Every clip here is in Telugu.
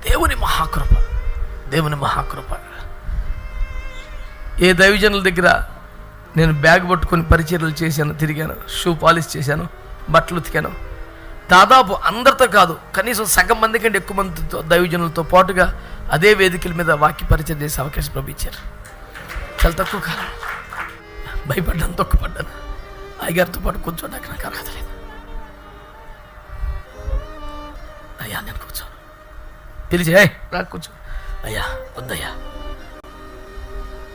దేవుని మహాకృప, దేవుని మహాకృప. ఏ దైవజనుల దగ్గర నేను బ్యాగ్ పట్టుకొని పరిచర్యలు చేశాను, తిరిగాను, షూ పాలిష్ చేశాను, బట్టలు ఉతికాను. దాదాపు అందరితో కాదు, కనీసం సగం మంది కంటే ఎక్కువ మందితో దైవజనులతో పాటుగా అదే వేదికల మీద వాక్య పరిచయం చేసే అవకాశం పంపించారు. చాలా తక్కువ కాలం భయపడ్డాను, తొక్కుపడ్డాను. అయ్యగారితో పాటు కూర్చోడానికి నాకు అర్హత లేదు. అయ్యా నేను కూర్చోను, పిలిచి నాకు కూర్చో. అయ్యా వద్దయ్యా.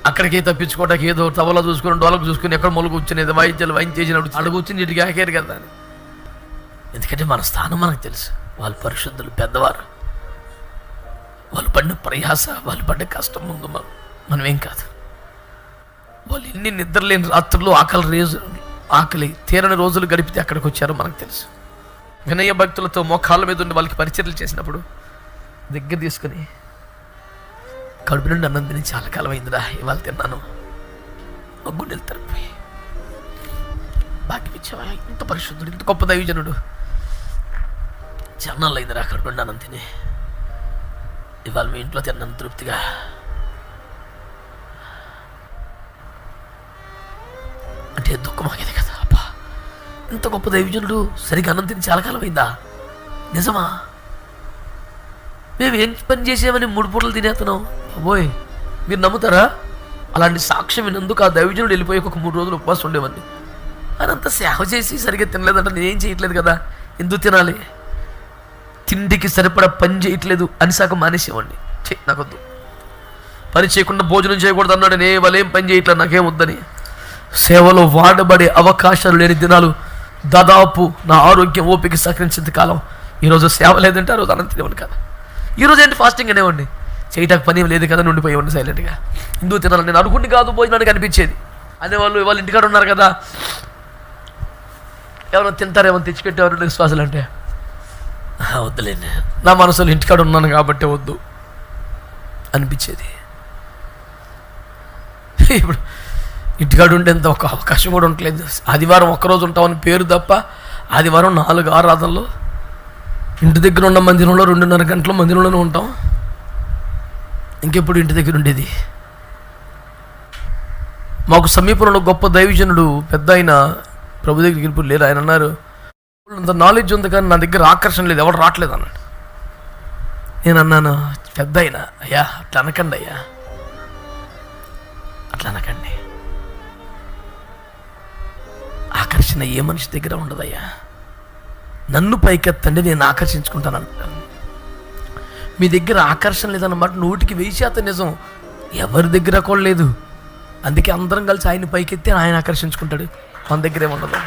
అక్కడికి తప్పించుకోవడానికి ఏదో తవలా చూసుకుని డోలకు చూసుకుని ఎక్కడ మొలు కూర్చుని ఏదో వాయించాలి వాయించేసినప్పుడు అడుగు కూర్చుని ఇటుకి ఆకారు కదా. ఎందుకంటే మన స్థానం మనకు తెలుసు. వాళ్ళు పరిశుద్ధులు, పెద్దవారు. వాళ్ళు పడిన ప్రయాస, వాళ్ళు పడ్డ కష్టం ముందు మనమేం కాదు. వాళ్ళు ఎన్ని నిద్రలేని రాత్రులు, ఆకలి తీరని రోజులు గడిపితే అక్కడికి వచ్చారో మనకు తెలుసు. వినయ భక్తులతో మోకాళ్ళ మీద ఉండి వాళ్ళకి పరిచర్యలు చేసినప్పుడు దగ్గర తీసుకుని కడుపు నుండి అన్నం తిని చాలా కాలం అయిందిరా, ఇవాళ తిన్నాను, గుండెలు తరిపోయి బాకి పిచ్చావా, ఇంత పరిశుద్ధుడు, ఇంత గొప్ప దైవజనుడు, చరణాలు అయిందిరా కడుపు నుండి అన్నం తిని, ఇవాళ మీ ఇంట్లో తిన్నాను తృప్తిగా. అంటే దుఃఖమాగేది కదా, అబ్బా ఇంత గొప్ప దైవజనుడు సరిగ్గా అన్నం తిని చాలా కాలం అయిందా, నిజమా? మేము ఏం పని చేసామని 3 పూటలు తినేస్తున్నాం. అబ్బోయ్ మీరు నమ్ముతారా? అలాంటి సాక్ష్యం వినందుకు ఆ దైవజనుడు వెళ్ళిపోయి ఒక 3 రోజులు ఉపవాసం ఉండేవాడిని. అదంతా సేవ చేసి సరిగ్గా తినలేదంటే నేనేం చేయట్లేదు కదా, ఎందుకు తినాలి? తిండికి సరిపడా పని చేయట్లేదు అని సగం మానేసేవాడిని. నాకొద్దు, పని చేయకుండా భోజనం చేయకూడదు అన్నాడు. నేను వాళ్ళేం పని చేయట్లేదు, నాకేం వద్దని. సేవలో వాడబడే అవకాశాలు లేని దినాలు దాదాపు నా ఆరోగ్యం ఓపిక సహకరించేంత కాలం. ఈరోజు సేవ లేదంటే ఆ రోజు అన్నం తినేవాడిని కదా. ఈరోజు ఏంటి ఫాస్టింగ్ అనేవాడిని, చేయటానికి పని లేదు కదా, ఉండిపోయేవాడిని సైలెంట్గా. ఎందుకు తినాలని నేను అనుకుంటే కాదు, భోజనానికి అనిపించేది. అనేవాళ్ళు వాళ్ళ ఇంటికాడ ఉన్నారు కదా, ఎవరైనా తింటారేమో తెచ్చిపెట్టేవారు విశ్వాసాలు అంటే వద్దులేండి, నా మనసులో ఇంటికాడ ఉన్నాను కాబట్టి వద్దు అనిపించేది. ఇప్పుడు ఇంటికాడ ఉండేంత ఒక అవకాశం కూడా ఉండట్లేదు. ఆదివారం ఒక్కరోజు ఉంటామని పేరు తప్ప ఆదివారం 4 ఆరాధనలు, ఇంటి దగ్గర ఉన్న మందిరంలో 2.5 గంటల మందిరంలోనే ఉంటాం. ఇంకెప్పుడు ఇంటి దగ్గర ఉండేది? మాకు సమీపంలో గొప్ప దైవజనుడు పెద్ద ఆయన ప్రభు దగ్గరికి వెళ్ళిపోయి లేరు. ఆయన అన్నారు, అంత నాలెడ్జ్ ఉంది కానీ నా దగ్గర ఆకర్షణ లేదు, ఎవరు రావట్లేదు అన్నాడు. నేను అన్నాను, పెద్ద అయినా అయ్యా అట్లా అనకండి, అయ్యా అట్లా అనకండి. ఆకర్షణ ఏ మనిషి దగ్గర ఉండదయ్యా. నన్ను పైకెత్తండి, నేను ఆకర్షించుకుంటాను అంటాను. మీ దగ్గర ఆకర్షణ లేదన్నమాట 100% నిజం. ఎవరి దగ్గర కూడా లేదు. అందుకే అందరం కలిసి ఆయన పైకెత్తి ఆయన ఆకర్షించుకుంటాడు. మన దగ్గర ఏముండదు.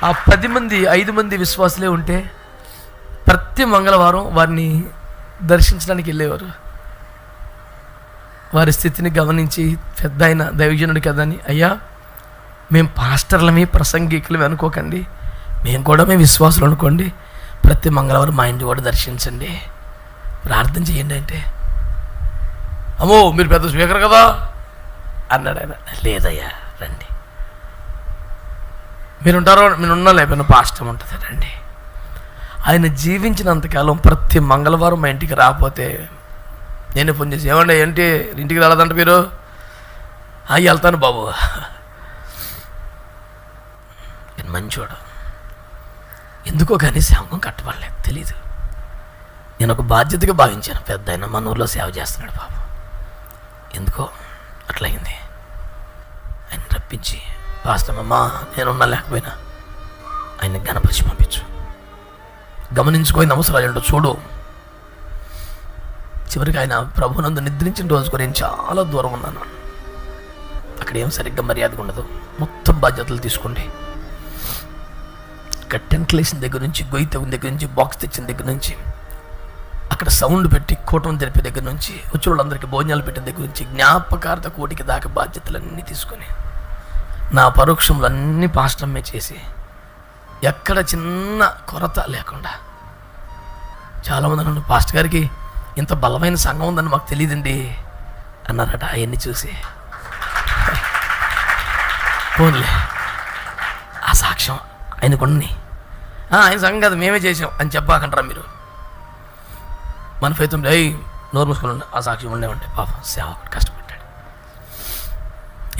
ఆ 10 మంది 5 మంది విశ్వాసులే ఉంటే ప్రతి మంగళవారం వారిని దర్శించడానికి వెళ్ళేవారు. వారి స్థితిని గమనించి పెద్ద ఆయన దైవజనుడు కదా అని, అయ్యా మేము పాస్టర్లమే ప్రసంగికులమే అనుకోకండి, మేము విశ్వాసులు అనుకోండి, ప్రతి మంగళవారం మా ఇంటి కూడా దర్శించండి, ప్రార్థన చేయండి అంటే, అమ్మో మీరు పెద్ద స్పీకర్ కదా అన్నాడు ఆయన. లేదయ్యా రండి, మీరున్నా లేకపోయినా పాస్టర్ ఉంటుంది రండి. ఆయన జీవించినంతకాలం ప్రతి మంగళవారం మా ఇంటికి రాకపోతే నేనే ఫోన్ చేసి, ఏమండి ఏంటి ఇంటికి రాలేదంట మీరు? వెళ్తాను బాబు. నేను మంచోడు, ఎందుకో కానీ సేవకం కట్టబడలేదు, తెలీదు. నేను ఒక బాధ్యతగా భావించాను. పెద్ద ఆయన మన ఊర్లో సేవ చేస్తున్నాడు బాబు, ఎందుకో అట్లయింది. ఆయన రప్పించి, పాస్టర్ అమ్మా నేనున్నా లేకపోయినా ఆయన గణపరిచి పంపించు, గమనించుకోని అవసరాలు ఏంటో చూడు. చివరికి ఆయన ప్రభునందు నిద్రించిన రోజుకు నేను చాలా దూరం ఉన్నాను. అక్కడ ఏం సరిగ్గా మర్యాదగా ఉండదు. మొత్తం బాధ్యతలు తీసుకోండి. అక్కడ టెంట్లు వేసిన దగ్గర నుంచి, గొయ్యి తవ్విన దగ్గర నుంచి, బాక్స్ తెచ్చిన దగ్గర నుంచి, అక్కడ సౌండ్ పెట్టి కూటమి తెలిపే దగ్గర నుంచి, వచ్చిన వాళ్ళందరికీ భోజనాలు పెట్టిన దగ్గర నుంచి, జ్ఞాపకార్థ కోటికి దాకా బాధ్యతలన్నీ తీసుకొని నా పరోక్షంలో అన్నీ పాస్టర్మే చేసి ఎక్కడ చిన్న కొరత లేకుండా. చాలామంది నన్ను, పాస్టర్ గారికి ఇంత బలమైన సంఘం ఉందని మాకు తెలియదండి అన్నారట. అవన్నీ చూసి పోన్లే ఆ సాక్ష్యం ఆయనకున్ని, ఆయన సంఘం కాదు మేమే చేసాం అని చెప్పాకంటారా మీరు? మన ఫైత్ ఉండే నోరు మూసుకుని ఆ సాక్షి ఉండేవండి. పాపం సేవకుడు కష్టపడ్డాడు.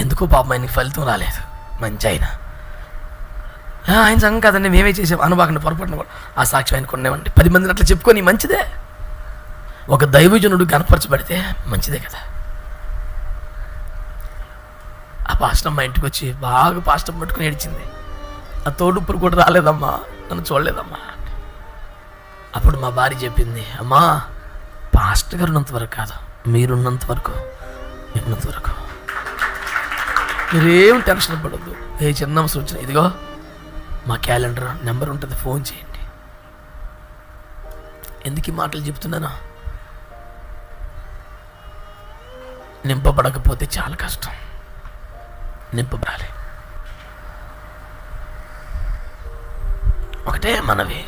ఎందుకో పాపం ఆయనకి ఫలితం రాలేదు. మంచి ఆయన సంగం కదండి, మేమే చేసాం అనుభాగండి పొరపాటున కూడా ఆ సాక్షి ఆయనకు ఉండేవండి. 10 మందిని అట్లా చెప్పుకొని మంచిదే. ఒక దైవజనుడు కనపరచబడితే మంచిదే కదా. ఆ పాస్టర్ మా ఇంటికి వచ్చి బాగా పాస్టర్ పట్టుకుని ఏడిచింది. ఆ తోడుప్పుడు కూడా రాలేదమ్మా, నన్ను చూడలేదమ్మా. అప్పుడు మా భార్య చెప్పింది, అమ్మా పాస్టర్ గారు ఉన్నంత వరకు కాదు, మీరున్నంత వరకు మీరేం టెన్షన్ పడద్దు. ఏ చిన్న సూచన, ఇదిగో మా క్యాలెండర్ నెంబర్ ఉంటుంది, ఫోన్ చేయండి. ఎందుకు ఈ మాటలు చెప్తున్నాను? నింపబడకపోతే చాలా కష్టం. నింపబడాలి. ఒకటే మనవి,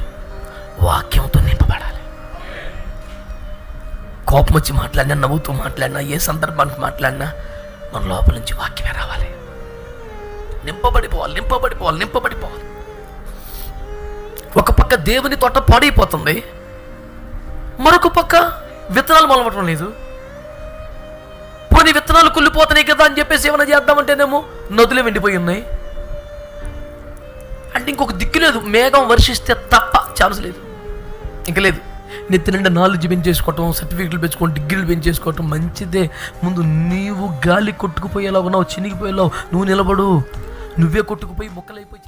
వాక్యంతో నింపబడాలి. కోపం వచ్చి మాట్లాడినా, నవ్వుతూ మాట్లాడినా, ఏ సందర్భానికి మాట్లాడినా మన లోపల నుంచి వాక్యమే రావాలి. నింపబడిపోవాలి. ఒక పక్క దేవుని తోట పాడైపోతుంది, మరొక పక్క విత్తనాలు మొలవటం లేదు. పోనీ విత్తనాలు కుళ్ళిపోతున్నాయి కదా అని చెప్పేసి ఏమైనా చేద్దామంటేనేమో నదులు ఎండిపోయి ఉన్నాయి. అంటే ఇంకొక దిక్కు లేదు, మేఘం వర్షిస్తే తప్ప ఛాన్స్ లేదు, ఇంక లేదు. నెత్తి నిండా నాలెడ్జ్ పెంచేసుకోవటం, సర్టిఫికెట్లు పెంచుకోవడం, డిగ్రీలు పెంచేసుకోవటం మంచిదే. ముందు నీవు గాలి కొట్టుకుపోయేలా ఉన్నావు, చినిగిపోయేలావు. నువ్వు నిలబడు, నువ్వే కొట్టుకుపోయి ముక్కలైపోయి